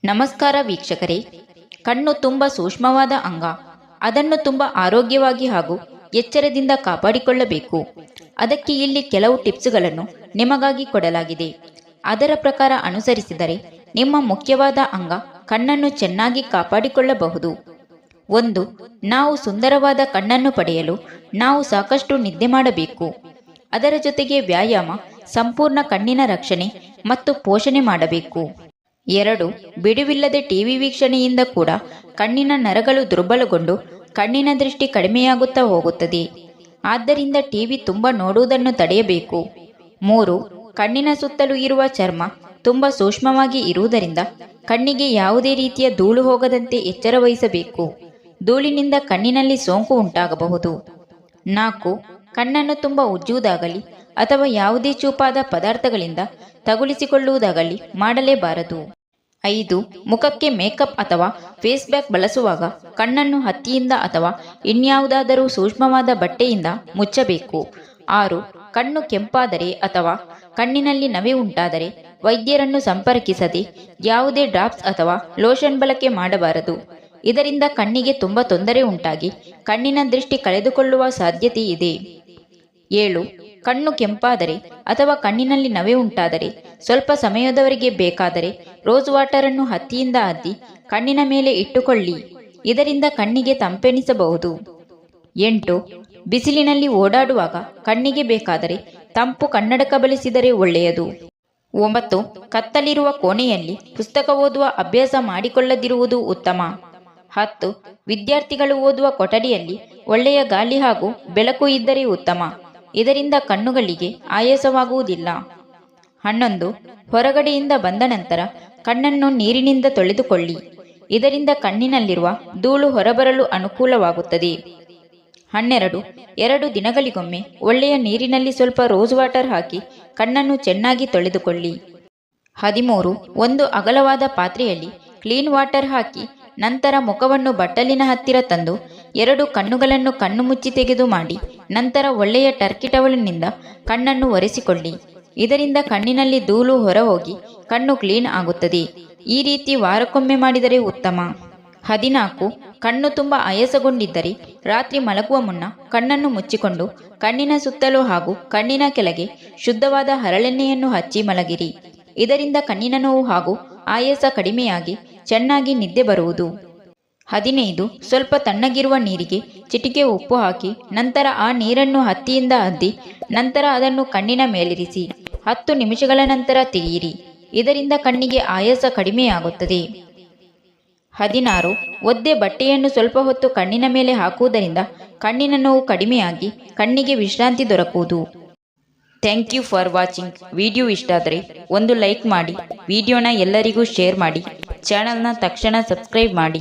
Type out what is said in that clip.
ನಮಸ್ಕಾರ ವೀಕ್ಷಕರೇ. ಕಣ್ಣು ತುಂಬ ಸೂಕ್ಷ್ಮವಾದ ಅಂಗ. ಅದನ್ನು ತುಂಬ ಆರೋಗ್ಯವಾಗಿ ಹಾಗೂ ಎಚ್ಚರದಿಂದ ಕಾಪಾಡಿಕೊಳ್ಳಬೇಕು. ಅದಕ್ಕೆ ಇಲ್ಲಿ ಕೆಲವು ಟಿಪ್ಸ್ಗಳನ್ನು ನಿಮಗಾಗಿ ಕೊಡಲಾಗಿದೆ. ಅದರ ಪ್ರಕಾರ ಅನುಸರಿಸಿದರೆ ನಿಮ್ಮ ಮುಖ್ಯವಾದ ಅಂಗ ಕಣ್ಣನ್ನು ಚೆನ್ನಾಗಿ ಕಾಪಾಡಿಕೊಳ್ಳಬಹುದು. 1. ನಾವು ಸುಂದರವಾದ ಕಣ್ಣನ್ನು ಪಡೆಯಲು ನಾವು ಸಾಕಷ್ಟು ನಿದ್ದೆ ಮಾಡಬೇಕು. ಅದರ ಜೊತೆಗೆ ವ್ಯಾಯಾಮ, ಸಂಪೂರ್ಣ ಕಣ್ಣಿನ ರಕ್ಷಣೆ ಮತ್ತು ಪೋಷಣೆ ಮಾಡಬೇಕು. 2. ಬಿಡುವಿಲ್ಲದೆ ಟಿವಿ ವೀಕ್ಷಣೆಯಿಂದ ಕೂಡ ಕಣ್ಣಿನ ನರಗಳು ದುರ್ಬಲಗೊಂಡು ಕಣ್ಣಿನ ದೃಷ್ಟಿ ಕಡಿಮೆಯಾಗುತ್ತಾ ಹೋಗುತ್ತದೆ. ಆದ್ದರಿಂದ ಟಿವಿ ತುಂಬ ನೋಡುವುದನ್ನು ತಡೆಯಬೇಕು. 3. ಕಣ್ಣಿನ ಸುತ್ತಲೂ ಇರುವ ಚರ್ಮ ತುಂಬ ಸೂಕ್ಷ್ಮವಾಗಿ ಇರುವುದರಿಂದ ಕಣ್ಣಿಗೆ ಯಾವುದೇ ರೀತಿಯ ಧೂಳು ಹೋಗದಂತೆ ಎಚ್ಚರ ವಹಿಸಬೇಕು. ಧೂಳಿನಿಂದ ಕಣ್ಣಿನಲ್ಲಿ ಸೋಂಕು ಉಂಟಾಗಬಹುದು. 4. ಕಣ್ಣನ್ನು ತುಂಬ ಉಜ್ಜುವುದಾಗಲಿ ಅಥವಾ ಯಾವುದೇ ಚೂಪಾದ ಪದಾರ್ಥಗಳಿಂದ ತಗುಲಿಸಿಕೊಳ್ಳುವುದಾಗಲಿ ಮಾಡಲೇಬಾರದು. 5. ಮುಖಕ್ಕೆ ಮೇಕಪ್ ಅಥವಾ ಫೇಸ್ ಪ್ಯಾಕ್ ಬಳಸುವಾಗ ಕಣ್ಣನ್ನು ಹತ್ತಿಯಿಂದ ಅಥವಾ ಇನ್ಯಾವುದಾದರೂ ಸೂಕ್ಷ್ಮವಾದ ಬಟ್ಟೆಯಿಂದ ಮುಚ್ಚಬೇಕು. 6. ಕಣ್ಣು ಕೆಂಪಾದರೆ ಅಥವಾ ಕಣ್ಣಿನಲ್ಲಿ ನವೆ ಉಂಟಾದರೆ ವೈದ್ಯರನ್ನು ಸಂಪರ್ಕಿಸದೆ ಯಾವುದೇ ಡ್ರಾಪ್ಸ್ ಅಥವಾ ಲೋಷನ್ ಬಳಕೆ ಮಾಡಬಾರದು. ಇದರಿಂದ ಕಣ್ಣಿಗೆ ತುಂಬ ತೊಂದರೆ ಉಂಟಾಗಿ ಕಣ್ಣಿನ ದೃಷ್ಟಿ ಕಳೆದುಕೊಳ್ಳುವ ಸಾಧ್ಯತೆ ಇದೆ. 7. ಕಣ್ಣು ಕೆಂಪಾದರೆ ಅಥವಾ ಕಣ್ಣಿನಲ್ಲಿ ನವೆ ಉಂಟಾದರೆ ಸ್ವಲ್ಪ ಸಮಯದವರೆಗೆ ಬೇಕಾದರೆ ರೋಸ್ ವಾಟರನ್ನು ಹತ್ತಿಯಿಂದ ಅದ್ದಿ ಕಣ್ಣಿನ ಮೇಲೆ ಇಟ್ಟುಕೊಳ್ಳಿ. ಇದರಿಂದ ಕಣ್ಣಿಗೆ ತಂಪೆನಿಸಬಹುದು. 8. ಬಿಸಿಲಿನಲ್ಲಿ ಓಡಾಡುವಾಗ ಕಣ್ಣಿಗೆ ಬೇಕಾದರೆ ತಂಪು ಕನ್ನಡಕ ಬಳಸಿದರೆ ಒಳ್ಳೆಯದು. 9. ಕತ್ತಲಿರುವ ಕೋಣೆಯಲ್ಲಿ ಪುಸ್ತಕ ಓದುವ ಅಭ್ಯಾಸ ಮಾಡಿಕೊಳ್ಳದಿರುವುದು ಉತ್ತಮ. 10. ವಿದ್ಯಾರ್ಥಿಗಳು ಓದುವ ಕೊಠಡಿಯಲ್ಲಿ ಒಳ್ಳೆಯ ಗಾಳಿ ಹಾಗೂ ಬೆಳಕು ಇದ್ದರೆ ಉತ್ತಮ. ಇದರಿಂದ ಕಣ್ಣುಗಳಿಗೆ ಆಯಾಸವಾಗುವುದಿಲ್ಲ. 11. ಹೊರಗಡೆಯಿಂದ ಬಂದ ನಂತರ ಕಣ್ಣನ್ನು ನೀರಿನಿಂದ ತೊಳೆದುಕೊಳ್ಳಿ. ಇದರಿಂದ ಕಣ್ಣಿನಲ್ಲಿರುವ ಧೂಳು ಹೊರಬರಲು ಅನುಕೂಲವಾಗುತ್ತದೆ. 12. 2 ದಿನಗಳಿಗೊಮ್ಮೆ ಒಳ್ಳೆಯ ನೀರಿನಲ್ಲಿ ಸ್ವಲ್ಪ ರೋಸ್ ವಾಟರ್ ಹಾಕಿ ಕಣ್ಣನ್ನು ಚೆನ್ನಾಗಿ ತೊಳೆದುಕೊಳ್ಳಿ. 13. ಒಂದು ಅಗಲವಾದ ಪಾತ್ರೆಯಲ್ಲಿ ಕ್ಲೀನ್ ವಾಟರ್ ಹಾಕಿ ನಂತರ ಮುಖವನ್ನು ಬಟ್ಟಲಿನ ಹತ್ತಿರ ತಂದು 2 ಕಣ್ಣುಗಳನ್ನು ಕಣ್ಣು ಮುಚ್ಚಿ ತೆಗೆದು ಮಾಡಿ ನಂತರ ಒಳ್ಳೆಯ ಟರ್ಕಿ ಟವಲಿನಿಂದ ಕಣ್ಣನ್ನು ಒರೆಸಿಕೊಳ್ಳಿ. ಇದರಿಂದ ಕಣ್ಣಿನಲ್ಲಿ ಧೂಳು ಹೊರಹೋಗಿ ಕಣ್ಣು ಕ್ಲೀನ್ ಆಗುತ್ತದೆ. ಈ ರೀತಿ ವಾರಕ್ಕೊಮ್ಮೆ ಮಾಡಿದರೆ ಉತ್ತಮ. 14. ಕಣ್ಣು ತುಂಬ ಆಯಾಸಗೊಂಡಿದ್ದರೆ ರಾತ್ರಿ ಮಲಗುವ ಮುನ್ನ ಕಣ್ಣನ್ನು ಮುಚ್ಚಿಕೊಂಡು ಕಣ್ಣಿನ ಸುತ್ತಲೂ ಹಾಗೂ ಕಣ್ಣಿನ ಕೆಳಗೆ ಶುದ್ಧವಾದ ಹರಳೆಣ್ಣೆಯನ್ನು ಹಚ್ಚಿ ಮಲಗಿರಿ. ಇದರಿಂದ ಕಣ್ಣಿನ ನೋವು ಹಾಗೂ ಆಯಾಸ ಕಡಿಮೆಯಾಗಿ ಚೆನ್ನಾಗಿ ನಿದ್ದೆ ಬರುವುದು. 15. ಸ್ವಲ್ಪ ತಣ್ಣಗಿರುವ ನೀರಿಗೆ ಚಿಟಿಕೆ ಉಪ್ಪು ಹಾಕಿ ನಂತರ ಆ ನೀರನ್ನು ಹತ್ತಿಯಿಂದ ಅದ್ದಿ ನಂತರ ಅದನ್ನು ಕಣ್ಣಿನ ಮೇಲಿರಿಸಿ 10 ನಿಮಿಷಗಳ ನಂತರ ತೆಗೆಯಿರಿ. ಇದರಿಂದ ಕಣ್ಣಿಗೆ ಆಯಾಸ ಕಡಿಮೆಯಾಗುತ್ತದೆ. 16. ಒದ್ದೆ ಬಟ್ಟೆಯನ್ನು ಸ್ವಲ್ಪ ಹೊತ್ತು ಕಣ್ಣಿನ ಮೇಲೆ ಹಾಕುವುದರಿಂದ ಕಣ್ಣಿನ ನೋವು ಕಡಿಮೆಯಾಗಿ ಕಣ್ಣಿಗೆ ವಿಶ್ರಾಂತಿ ದೊರಕುವುದು. Thank you for watching. Video ಇಷ್ಟ ಆದರೆ ಒಂದು ಲೈಕ್ ಮಾಡಿ, ವಿಡಿಯೋನ ಎಲ್ಲರಿಗೂ ಶೇರ್ ಮಾಡಿ, ಚಾನಲ್ನ ತಕ್ಷಣ ಸಬ್ಸ್ಕ್ರೈಬ್ ಮಾಡಿ.